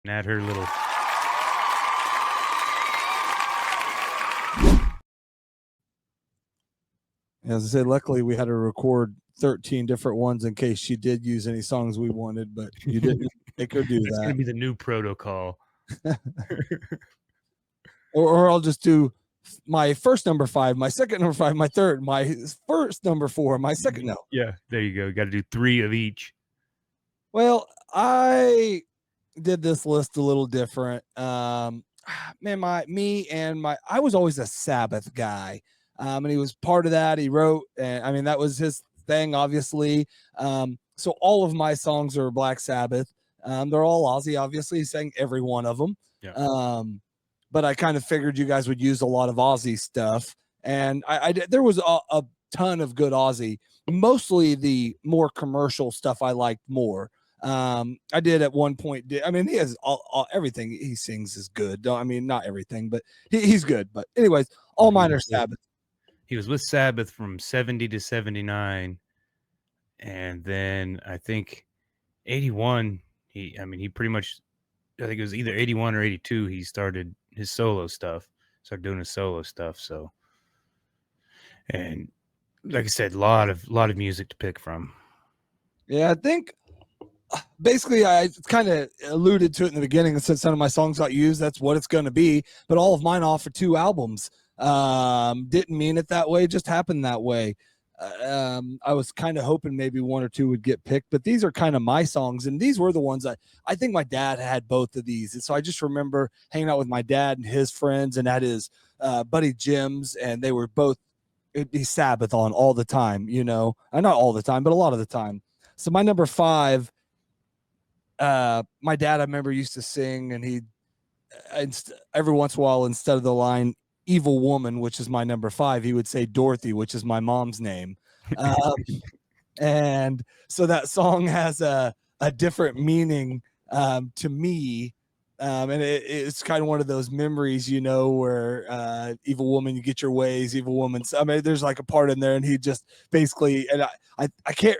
and add her little. As I said, luckily we had to record 13 different ones in case she did use any songs we wanted, but you didn't make her do That's that. going to be the new protocol. or I'll just do my first number 5, my second number 5, my third, my first number 4, my second. No. Yeah, there you go. You got to do 3 of each. Well, I did this list a little different. Man, I was always a Sabbath guy. And he was part of that. He wrote, and I mean, that was his thing, obviously. So all of my songs are Black Sabbath. They're all Ozzy, obviously. He sang every one of them. Yeah. But I kind of figured you guys would use a lot of Ozzy stuff. And there was a ton of good Ozzy, mostly the more commercial stuff I liked more. I did at one point. I mean, he has everything he sings is good. I mean, not everything, but he's good. But anyways, all mine are Sabbath. He was with Sabbath from 70 to 79. And then I think 81, he pretty much, I think it was either 81 or 82, he started his solo stuff, started doing his solo stuff. So, and like I said, a lot of music to pick from. Yeah, I think basically I kind of alluded to it in the beginning and said some of my songs got used. That's what it's going to be. But all of mine off for 2 albums. Didn't mean it that way. Just happened that way. I was kind of hoping maybe 1 or 2 would get picked, but these are kind of my songs. And these were the ones I think my dad had both of these. And so I just remember hanging out with my dad and his friends and at his buddy Jim's, and they were both, it'd be Sabbath on all the time, not all the time, but a lot of the time. So my number 5, my dad, I remember, used to sing, and he every once in a while, instead of the line "evil woman," which is my number 5, he would say Dorothy, which is my mom's name. And so that song has a different meaning to me. And it's kind of one of those memories, where evil woman, you get your ways, evil woman. So, I mean, there's like a part in there, and he just basically, and I can't,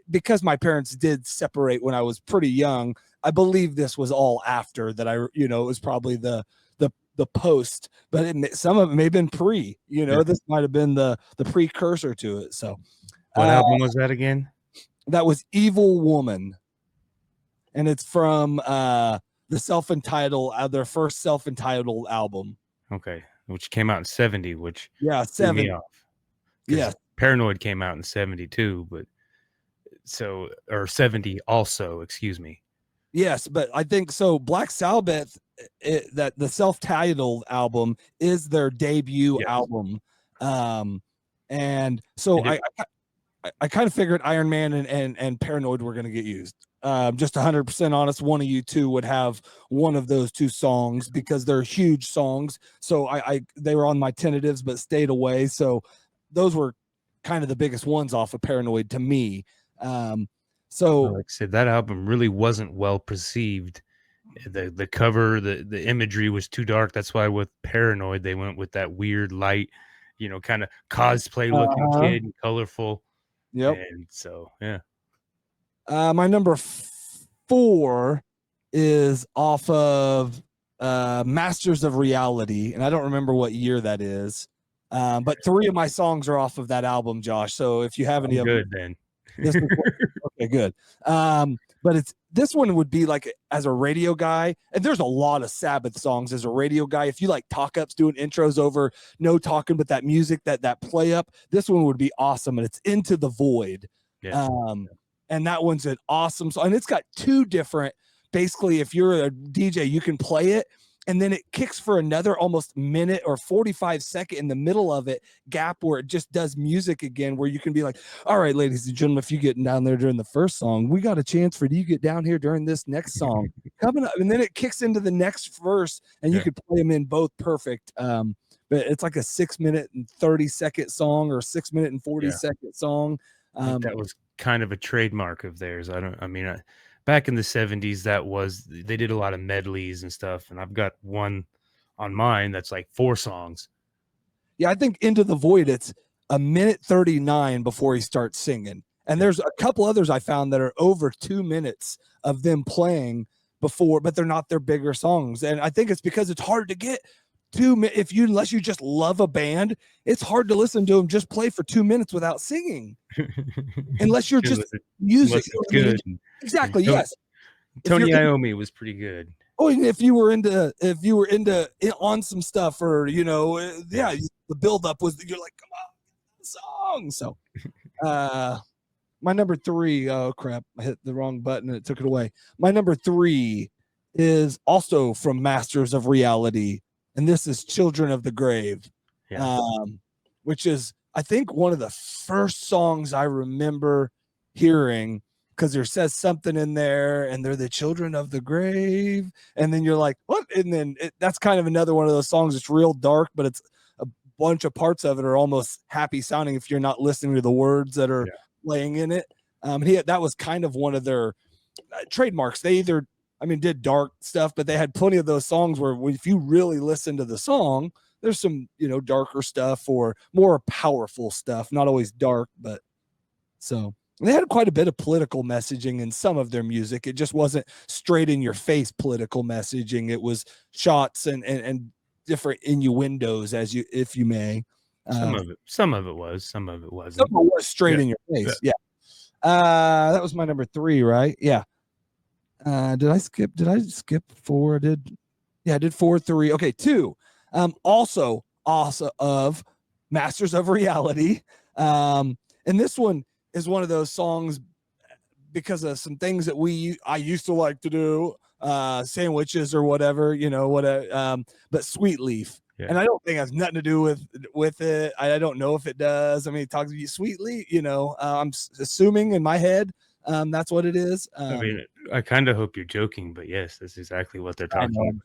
because my parents did separate when I was pretty young. I believe this was all after that. It was probably the post, but some of it may have been pre. This might have been the precursor to it. So, what album was that again? That was "Evil Woman," and it's from the self-entitled, their first self-entitled album. Okay, which came out in 70, which 70. me off. Yeah, Paranoid came out in 72, or 70 also, excuse me. Yes, but I think so. Black Sabbath, that the self-titled album is their debut album, and so I kind of figured Iron Man and Paranoid were going to get used. Just 100% honest, one of you two would have one of those 2 songs because they're huge songs. So they were on my tentatives, but stayed away. So those were kind of the biggest ones off of Paranoid to me. So like I said, that album really wasn't well perceived. The cover, the imagery was too dark. That's why with Paranoid they went with that weird light, kind of cosplay looking kid and colorful. Yep. And so yeah. My number 4 is off of Masters of Reality, and I don't remember what year that is. But 3 of my songs are off of that album, Josh. So if you have any of them, then. Okay, good. But this one would be like, as a radio guy, and there's a lot of Sabbath songs as a radio guy. If you like talk ups, doing intros over no talking, but that music, that play up, this one would be awesome. And it's Into the Void. Yeah. And that one's an awesome song. And it's got 2 different, basically, if you're a DJ, you can play it, and then it kicks for another almost minute or 45 second in the middle of it gap where it just does music again, where you can be like, all right, ladies and gentlemen, if you get down there during the first song, we got a chance for you to get down here during this next song coming up. And then it kicks into the next verse, and you could play them in both perfect. But it's like a 6-minute and 30-second song, or 6-minute and 40-second song. That was kind of a trademark of theirs. Back in the 70s, they did a lot of medleys and stuff, and I've got one on mine that's like 4 songs. Yeah, I think Into the Void, it's 1:39 before he starts singing. And there's a couple others I found that are over 2 minutes of them playing, before, but they're not their bigger songs. And I think it's because it's hard to get unless you just love a band, it's hard to listen to them just play for 2 minutes without singing. Unless you're just music. Unless it's good. Exactly. Yes. Tony Iommi was pretty good. Oh, and if you were into on some stuff, or the buildup was, you're like, come on, song. So, my number 3. Oh crap! I hit the wrong button and it took it away. My number 3 is also from Masters of Reality, and this is "Children of the Grave," which is, I think, one of the first songs I remember hearing, because there says something in there, and they're the children of the grave, and then you're like, what? And then that's kind of another one of those songs. It's real dark, but it's a bunch of parts of it are almost happy sounding if you're not listening to the words that are laying in it. That was kind of one of their trademarks. They either, did dark stuff, but they had plenty of those songs where if you really listen to the song, there's some, darker stuff or more powerful stuff, not always dark, but so they had quite a bit of political messaging in some of their music. It just wasn't straight in your face political messaging. It was shots and different innuendos, if you may. Some of it was, some of it wasn't. Some of it was straight in your face. Yeah. That was my number 3, right? Yeah. Did I skip 4? I did 4, 3. Okay, 2. Also of Masters of Reality. And this one is one of those songs because of some things that I used to like to do, sandwiches or whatever, but Sweet Leaf. Yeah. And I don't think it has nothing to do with it. I don't know if it does. It talks to you sweetly, I'm assuming in my head, that's what it is. I kind of hope you're joking, but yes, that's exactly what they're talking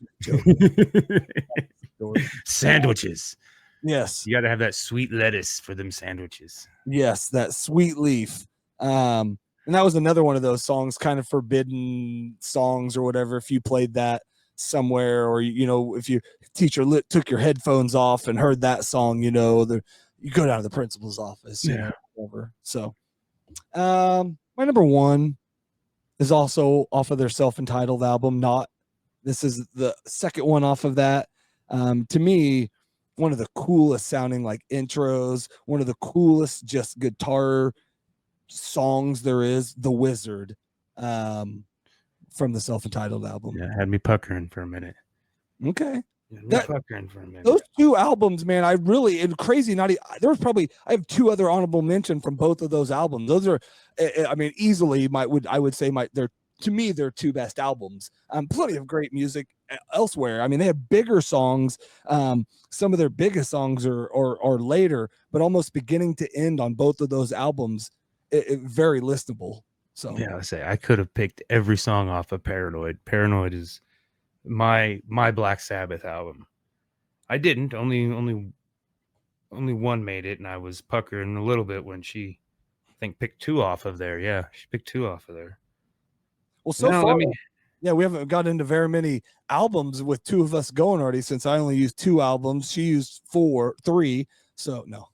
about. Sandwiches. Yes. You got to have that sweet lettuce for them sandwiches. Yes, that Sweet Leaf. And that was another one of those songs, kind of forbidden songs or whatever, if you played that somewhere, or if your teacher took your headphones off and heard that song, you go down to the principal's office. Whatever. So my number 1 is also off of their self-entitled album. This is the second one off of that. To me, one of the coolest sounding intros, one of the coolest just guitar songs there is, The Wizard, from the self-entitled album. Yeah, had me puckering for a minute. Okay. Puckering for a minute. Those 2 albums, man, I have 2 other honorable mention from both of those albums. Those are, easily I would say they're 2 best albums. Plenty of great music elsewhere. They have bigger songs. Some of their biggest songs are later, but almost beginning to end on both of those albums, very listenable. So yeah, I could have picked every song off of Paranoid. Paranoid is my Black Sabbath album. I didn't. Only one made it, and I was puckering a little bit when she, I think, picked 2 off of there. Yeah, she picked 2 off of there. Well, so far, we haven't got into very many albums with 2 of us going already, since I only used 2 albums. She used 3. So no.